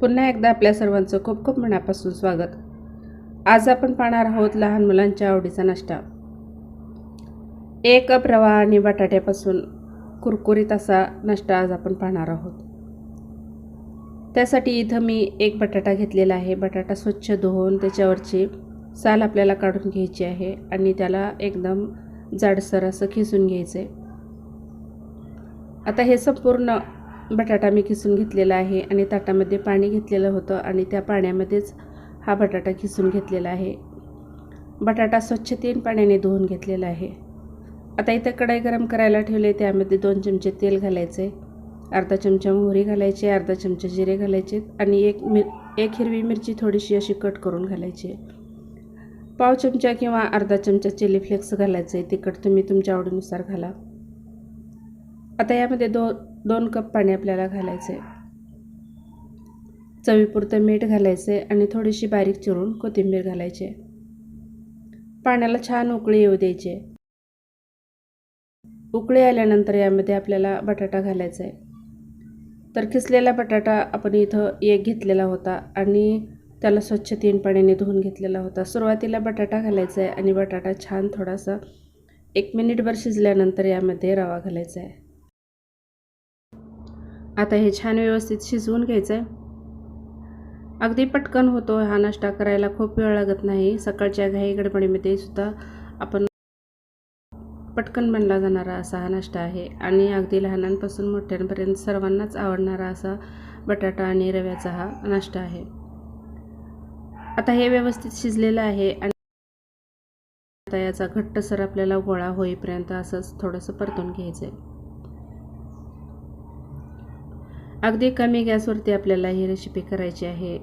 पुन्हा एकदा आपल्या सर्वांचं खूप खूप मनापासून स्वागत. आज आपण पाहणार आहोत लहान मुलांच्या आवडीचा नाश्ता. 1 कप रवा आणि बटाट्यापासून कुरकुरीत असा नाश्ता आज आपण पाहणार आहोत. त्यासाठी इथं मी 1 बटाटा घेतलेला आहे. बटाटा स्वच्छ धुवून त्याच्यावरची साल आपल्याला काढून घ्यायची आहे आणि त्याला एकदम जाडसर असं खिसून घ्यायचं आहे. आता हे संपूर्ण बटाटा मी खिसून घेतलेला आहे आणि ताटामध्ये पाणी घेतलेलं होतं आणि त्या पाण्यामध्येच हा बटाटा खिसून घेतलेला आहे. बटाटा स्वच्छ 3 पाण्याने धुवून घेतलेला आहे. आता इथे कढई गरम करायला ठेवले. त्यामध्ये 2 चमचे तेल घालायचे, अर्धा चमचा मोहरी घालायची, अर्धा चमचा जिरे घालायचे आणि एक हिरवी मिरची थोडीशी अशी कट करून घालायची. पाव चमचा किंवा अर्धा चमचा चिली फ्लेक्स घालायचे. तिखट तुम्ही तुमच्या आवडीनुसार घाला. आता यामध्ये 2 कप पाणी आपल्याला घालायचं आहे. चवीपुरतं मीठ घालायचे आणि थोडीशी बारीक चिरून कोथिंबीर घालायची. पाण्याला छान उकळी येऊ द्यायची. उकळी आल्यानंतर यामध्ये आपल्याला बटाटा घालायचा आहे. तर किसलेला बटाटा आपण इथं 1 घेतलेला होता आणि त्याला स्वच्छ 3 पाण्याने धुवून घेतलेला होता. सुरुवातीला बटाटा घालायचा आहे आणि बटाटा छान थोडासा 1 मिनिटभर शिजल्यानंतर यामध्ये रवा घालायचा आहे. आता हे छान व्यवस्थित शिजवून घ्यायचं आहे. अगदी पटकन होतो हा नाश्ता, करायला खूप वेळ लागत नाही. सकाळच्या घाई गडबडीमध्ये सुद्धा आपण पटकन बनला जाणारा असा हा नाश्ता आहे आणि अगदी लहानांपासून मोठ्यांपर्यंत सर्वांनाच आवडणारा असा बटाटा आणि रव्याचा हा नाश्ता आहे. आता हे व्यवस्थित शिजलेलं आहे आणि आता याचा घट्टसर आपल्याला गोळा होईपर्यंत असंच थोडंसं परतून घ्यायचं आहे. अगदी कमी गॅसवरती आपल्याला ही रेसिपी करायची आहे.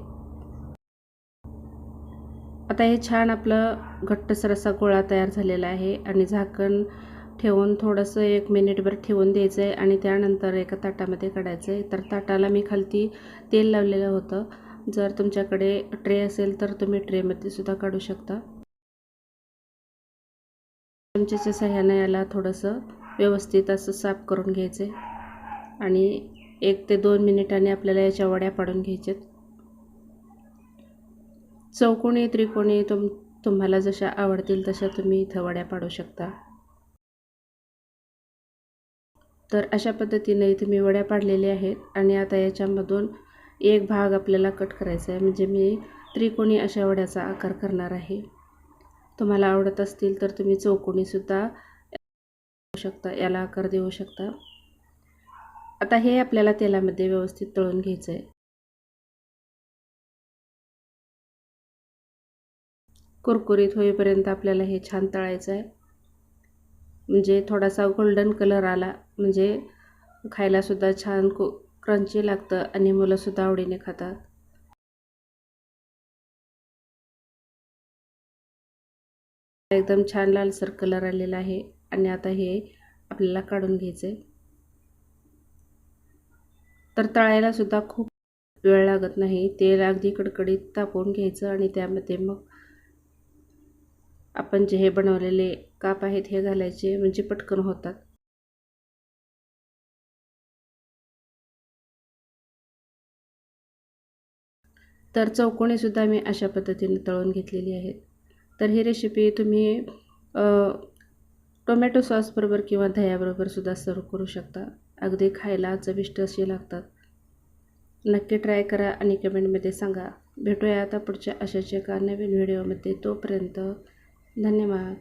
आता हे छान आपलं घट्टसर असा गोळा तयार झालेला आहे आणि झाकण ठेवून थोडंसं 1 मिनिटभर ठेवून द्यायचं आहे आणि त्यानंतर एका ताटामध्ये काढायचं आहे. तर ताटाला मी खालती तेल लावलेलं होतं. जर तुमच्याकडे ट्रे असेल तर तुम्ही ट्रेमध्ये सुद्धा काढू शकता. चमच्याच्या सहाय्याने याला थोडंसं व्यवस्थित असं साफ करून घ्यायचं आहे आणि 1 ते 2 मिनिटांनी आपल्याला याच्या वड्या पाडून घ्यायच्यात. चौकोनी त्रिकोणी तुम्हाला जशा आवडतील तशा तुम्ही इथं वड्या पाडू शकता. तर अशा पद्धतीने इथे मी वड्या पाडलेल्या आहेत आणि आता याच्यामधून एक भाग आपल्याला कट करायचा आहे. म्हणजे मी त्रिकोणी अशा वड्याचा आकार करणार आहे. तुम्हाला आवडत असतील तर तुम्ही चौकोनीसुद्धा शकता, याला आकार देऊ शकता. आता हे आपल्याला तेलामध्ये व्यवस्थित तळून घ्यायचं आहे. कुरकुरीत होईपर्यंत आपल्याला हे छान तळायचं आहे. म्हणजे थोडासा गोल्डन कलर आला म्हणजे खायलासुद्धा छान क्रंची लागतं आणि मुलंसुद्धा आवडीने खातात. एकदम छान लालसर कलर आलेला आहे आणि आता हे आपल्याला काढून घ्यायचं आहे. तर तळायला सुद्धा खूप वेळ लागत नाही. तेल अगदी कडकडीत तापवून घ्यायचं आणि त्यामध्ये मग आपण जे हे बनवलेले काप आहेत हे घालायचे, म्हणजे पटकन होतात. तर चौकोनीसुद्धा मी अशा पद्धतीने तळून घेतलेली आहेत. तर ही रेसिपी तुम्ही टोमॅटो सॉसबरोबर किंवा दह्याबरोबर सुद्धा सर्व करू शकता. अगदी खायला चविष्ट अशी लागतात. नक्की ट्राय करा आणि कमेंटमध्ये सांगा. भेटूया आता पुढच्या अशाच एका नवीन व्हिडिओमध्ये. तोपर्यंत धन्यवाद.